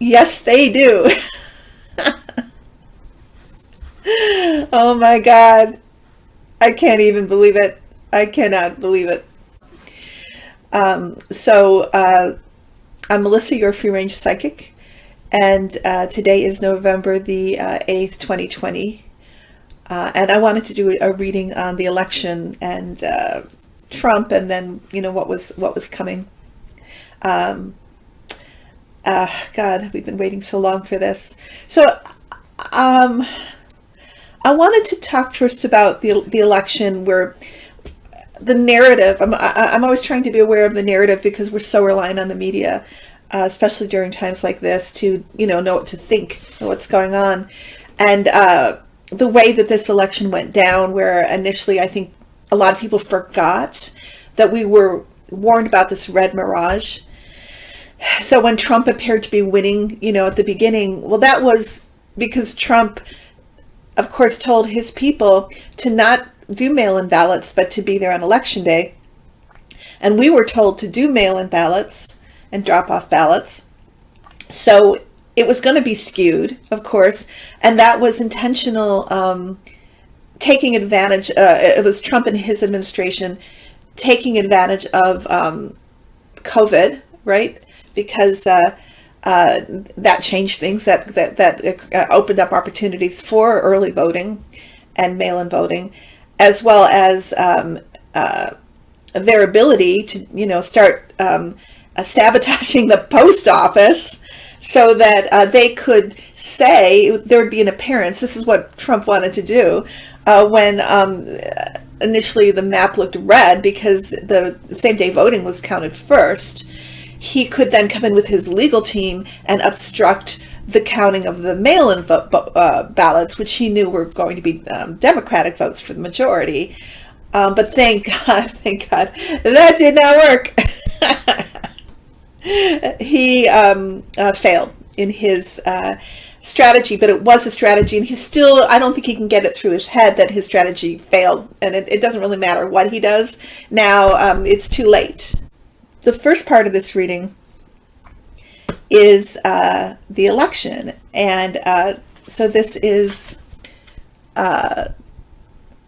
Yes, they do. Oh my God. I can't even believe it. I cannot believe it. I'm Melissa, your free range psychic, and today is November the 8th, 2020. And I wanted to do a reading on the election and Trump, and then what was coming. God, we've been waiting so long for this. So I wanted to talk first about the election, where the narrative, I'm always trying to be aware of the narrative, because we're so reliant on the media, especially during times like this, to know what to think, know what's going on. And the way that this election went down, where initially I think a lot of people forgot that we were warned about this red mirage. So when Trump appeared to be winning, at the beginning, well, that was because Trump, of course, told his people to not do mail-in ballots, but to be there on election day. And we were told to do mail-in ballots and drop off ballots. So it was going to be skewed, of course, and that was intentional, taking advantage. It was Trump and his administration taking advantage of COVID, right? Because that changed things. That opened up opportunities for early voting and mail-in voting, as well as their ability to start sabotaging the post office, so that they could say there would be an appearance. This is what Trump wanted to do when initially the map looked red, because the same day voting was counted first. He could then come in with his legal team and obstruct the counting of the mail-in ballots, which he knew were going to be Democratic votes for the majority. But thank God, that did not work. He failed in his strategy, but it was a strategy, and I don't think he can get it through his head that his strategy failed, and it doesn't really matter what he does. Now it's too late. The first part of this reading is the election, and so this is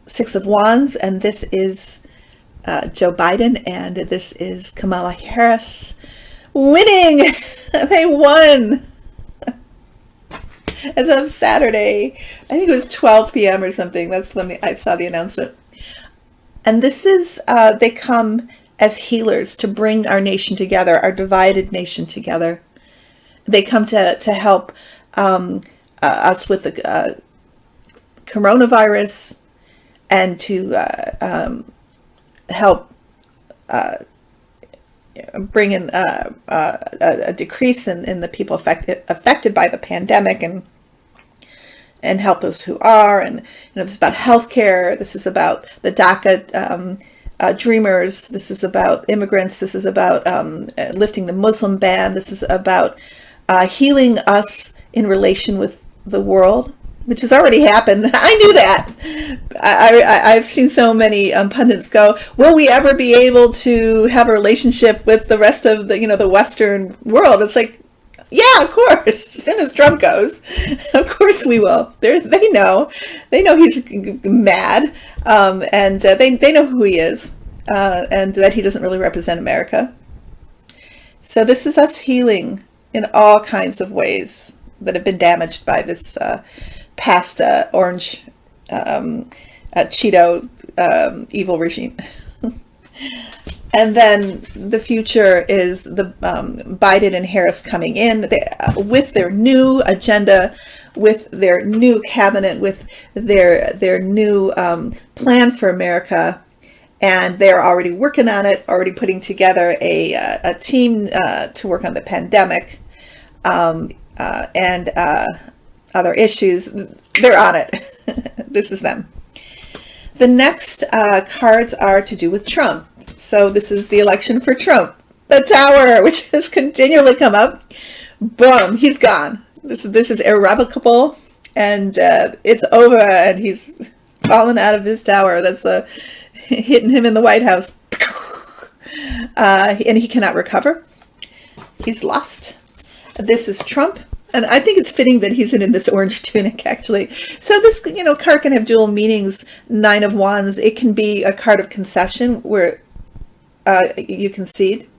Six of Wands, and this is Joe Biden, and this is Kamala Harris winning. They won as of Saturday. I think it was 12 p.m. or something. That's when I saw the announcement. And this is, they come as healers to bring our nation together, our divided nation together. They come to help us with the coronavirus, and to help bring in a decrease in the people affected by the pandemic, and help those who are. And this is about healthcare. This is about the DACA dreamers. This is about immigrants. This is about lifting the Muslim ban. This is about healing us in relation with the world, which has already happened. I knew that. I've seen so many pundits go, will we ever be able to have a relationship with the rest of the Western world? It's like, yeah, of course. As soon as Trump goes, of course we will. They know he's mad, and they know who he is, and that he doesn't really represent America. So this is us healing in all kinds of ways that have been damaged by this past orange Cheeto evil regime. And then the future is the Biden and Harris coming in with their new agenda, with their new cabinet, with their new plan for America. And they're already working on it, already putting together a team to work on the pandemic and other issues. They're on it. This is them. The next cards are to do with Trump. So this is the election for Trump. The Tower, which has continually come up. Boom, he's gone. This is irrevocable, and it's over, and he's fallen out of his tower. That's hitting him in the White House. And he cannot recover. He's lost. This is Trump. And I think it's fitting that he's in this orange tunic, actually. So this, card can have dual meanings. Nine of Wands. It can be a card of concession where you concede.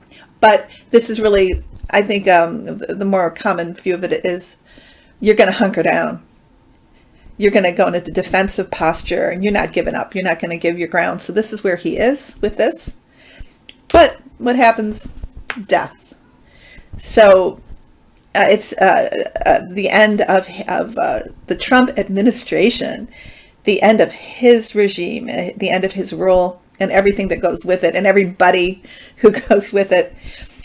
But this is really, I think, the more common view of it is you're going to hunker down. You're going to go into the defensive posture, and you're not giving up. You're not going to give your ground. So this is where he is with this. But what happens? Death. So it's the end of the Trump administration, the end of his regime, the end of his rule, and everything that goes with it, and everybody who goes with it.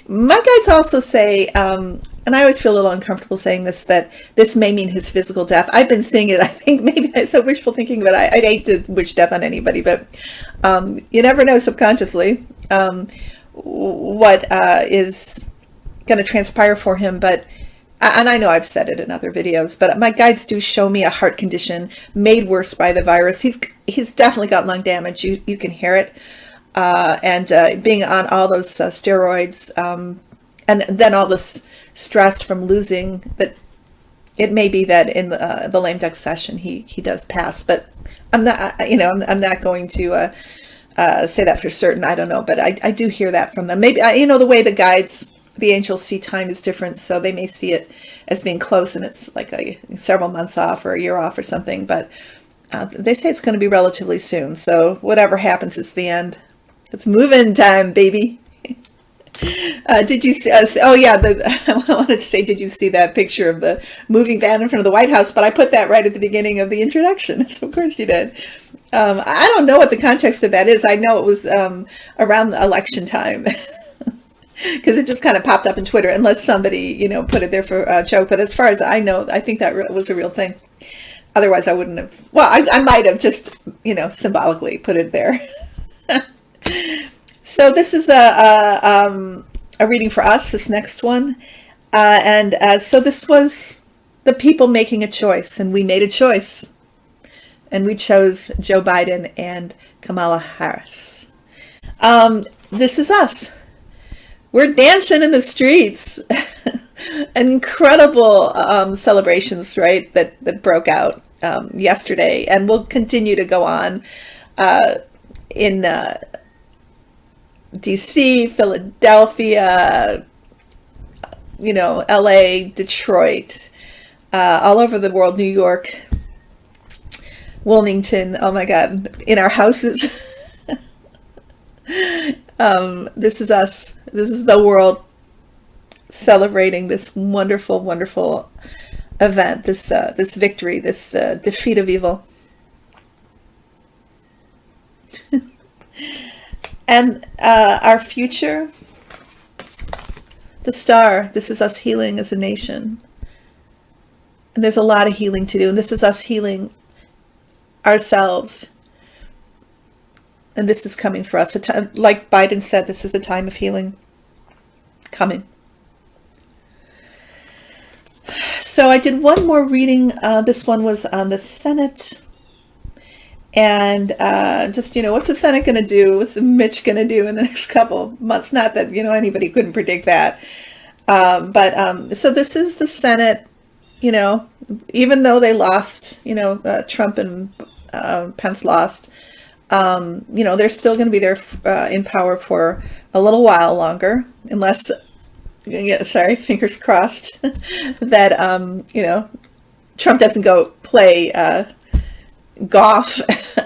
My guides also say, and I always feel a little uncomfortable saying this, that this may mean his physical death. I've been seeing it. I think maybe it's so wishful thinking, but I'd hate to wish death on anybody. But you never know subconsciously what is going to transpire for him. But and I know I've said it in other videos, but my guides do show me a heart condition made worse by the virus. He's definitely got lung damage. You can hear it, and being on all those steroids, and then all this stress from losing. That it may be that in the lame duck session he does pass, but I'm not. I'm not going to say that for certain. I don't know, but I do hear that from them. Maybe the way the guides. The angels see time is different, so they may see it as being close and it's like several months off or a year off or something, but they say it's going to be relatively soon. So whatever happens, it's the end. It's move-in time, baby. Did you see? Oh yeah, I wanted to say, did you see that picture of the moving van in front of the White House? But I put that right at the beginning of the introduction, so of course you did. I don't know what the context of that is. I know it was around the election time. Because it just kind of popped up in Twitter, unless somebody, put it there for a joke. But as far as I know, I think that was a real thing. Otherwise, I wouldn't have. Well, I might have just, symbolically put it there. So this is a reading for us, this next one. So this was the people making a choice, and we made a choice. And we chose Joe Biden and Kamala Harris. This is us. We're dancing in the streets. Incredible celebrations, right, that broke out yesterday and will continue to go on in DC, Philadelphia, LA, Detroit, all over the world, New York, Wilmington, oh my God, in our houses. This is us. This is the world celebrating this wonderful, wonderful event, this victory, this defeat of evil. And our future, the star, this is us healing as a nation. And there's a lot of healing to do. And this is us healing ourselves. And this is coming for us. Like Biden said, this is a time of healing coming. So I did one more reading. This one was on the Senate. And just, what's the Senate going to do? What's the Mitch going to do in the next couple of months? Not that, anybody couldn't predict that. So this is the Senate, even though they lost, Trump and Pence lost, they're still going to be there in power for a little while longer, unless, fingers crossed, that, Trump doesn't go play golf,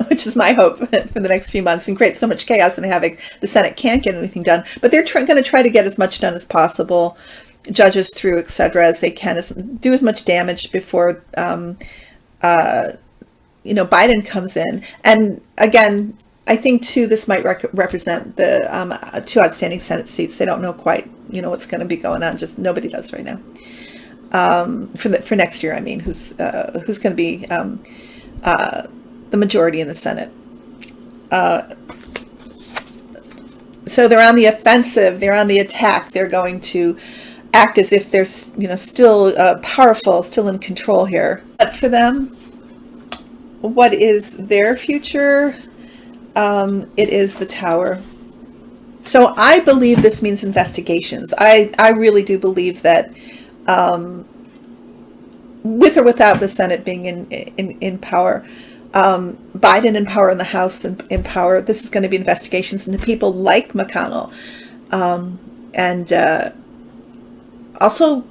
which is my hope for the next few months, and create so much chaos and havoc the Senate can't get anything done. But they're going to try to get as much done as possible, judges through, etc., as they can, do as much damage before Biden comes in. And again, I think too, this might represent the two outstanding Senate seats. They don't know quite, what's going to be going on. Just nobody does right now. For next year, I mean, who's going to be the majority in the Senate. So they're on the offensive. They're on the attack. They're going to act as if they're, still powerful, still in control here. But for them, what is their future? It is the Tower. So I believe this means investigations. I really do believe that with or without the Senate being in power. Biden in power, in the House in power. This is going to be investigations into people like McConnell, and also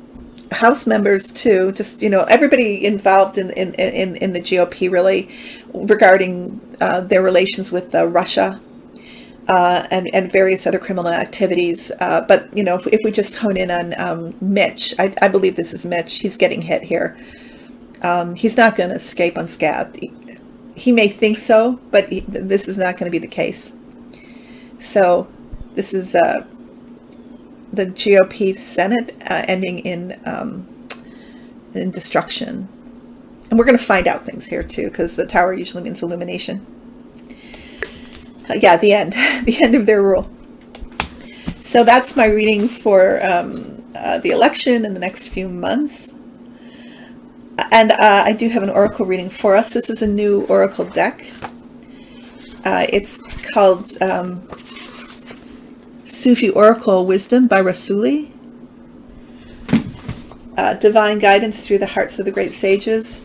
House members too. Just, you know, everybody involved in the GOP, really, regarding their relations with Russia. And various other criminal activities. But, you know, if we just hone in on Mitch, I believe this is Mitch. He's getting hit here. He's not going to escape unscathed. He may think so, but this is not going to be the case. So this is the GOP Senate ending in destruction. And we're going to find out things here, too, because the tower usually means illumination. Yeah, the end of their rule. So that's my reading for the election in the next few months. And I do have an oracle reading for us. This is a new oracle deck. It's called Sufi Oracle Wisdom by Rassouli. Divine guidance through the hearts of the great sages.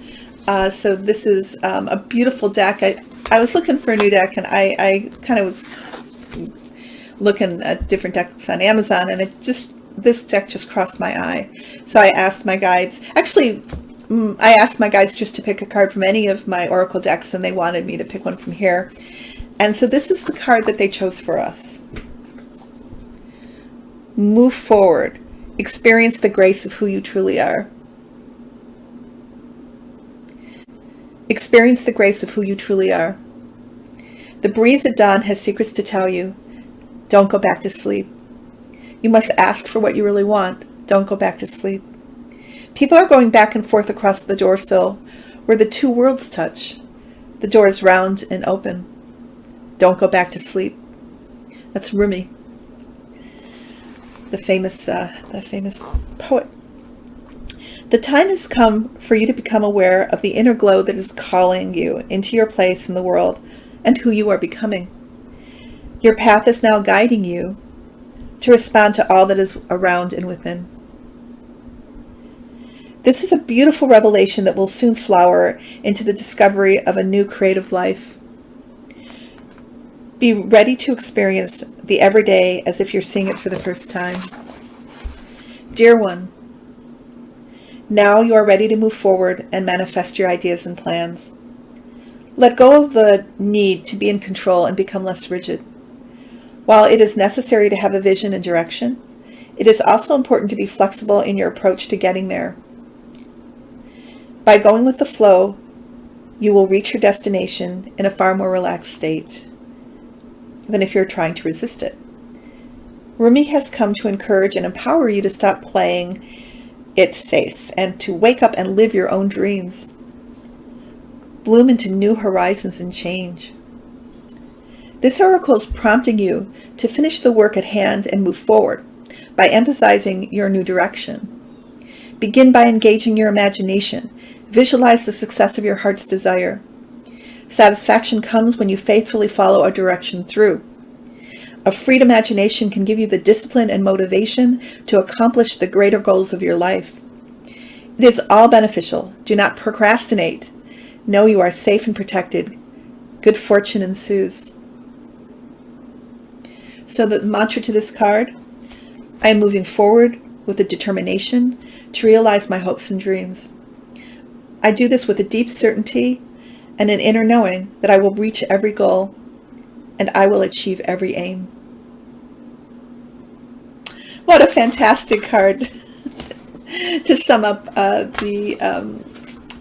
So this is a beautiful deck. I was looking for a new deck, and I kind of was looking at different decks on Amazon, and this deck just crossed my eye. So I asked my guides, actually, I asked my guides just to pick a card from any of my oracle decks, and they wanted me to pick one from here. And so this is the card that they chose for us. Move forward. Experience the grace of who you truly are. Experience the grace of who you truly are. The breeze at dawn has secrets to tell you. Don't go back to sleep. You must ask for what you really want. Don't go back to sleep. People are going back and forth across the door sill, where the two worlds touch. The door is round and open. Don't go back to sleep. That's Rumi, the famous poet. The time has come for you to become aware of the inner glow that is calling you into your place in the world and who you are becoming. Your path is now guiding you to respond to all that is around and within. This is a beautiful revelation that will soon flower into the discovery of a new creative life. Be ready to experience the everyday as if you're seeing it for the first time. Dear one, now you are ready to move forward and manifest your ideas and plans. Let go of the need to be in control and become less rigid. While it is necessary to have a vision and direction, it is also important to be flexible in your approach to getting there. By going with the flow, you will reach your destination in a far more relaxed state than if you're trying to resist it. Rumi has come to encourage and empower you to stop playing it safe and to wake up and live your own dreams. Bloom into new horizons and change. This oracle is prompting you to finish the work at hand and move forward by emphasizing your new direction. Begin by engaging your imagination. Visualize the success of your heart's desire. Satisfaction comes when you faithfully follow a direction through. A freed imagination can give you the discipline and motivation to accomplish the greater goals of your life. It is all beneficial. Do not procrastinate. Know you are safe and protected. Good fortune ensues. So the mantra to this card: I am moving forward with a determination to realize my hopes and dreams. I do this with a deep certainty and an inner knowing that I will reach every goal and I will achieve every aim. What a fantastic card to sum up the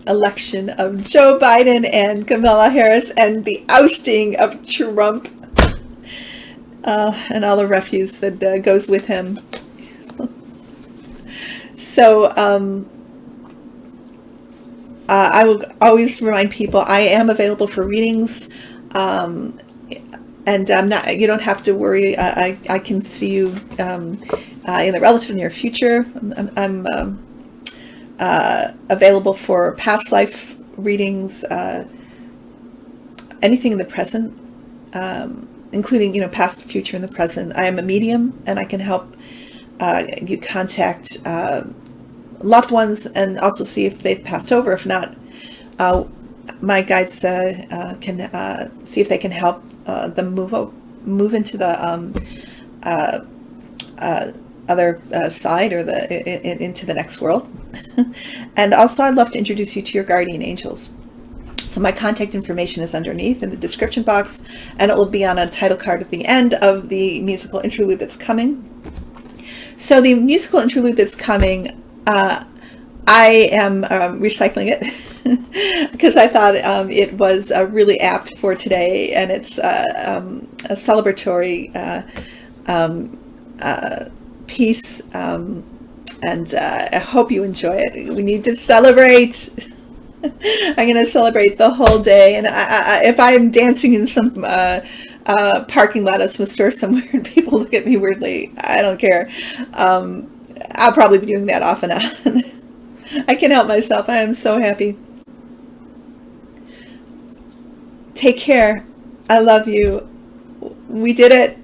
election of Joe Biden and Kamala Harris and the ousting of Trump and all the refuse that goes with him. So I will always remind people I am available for readings, and I'm not. You don't have to worry. I can see you in the relative near future. I'm available for past life readings, anything in the present, including past, future, and the present. I am a medium, and I can help you contact loved ones, and also see if they've passed over. If not, my guides can see if they can help them move into the other side, or into the next world. And also, I'd love to introduce you to your guardian angels. So my contact information is underneath in the description box, and it will be on a title card at the end of the musical interlude that's coming. So the musical interlude that's coming, I am recycling it because I thought it was really apt for today, and it's a celebratory piece, and I hope you enjoy it. We need to celebrate. I'm going to celebrate the whole day, and if I'm dancing in some parking lot of some store somewhere and people look at me weirdly, I don't care. I'll probably be doing that off and on. I can't help myself. I am so happy. Take care. I love you. We did it.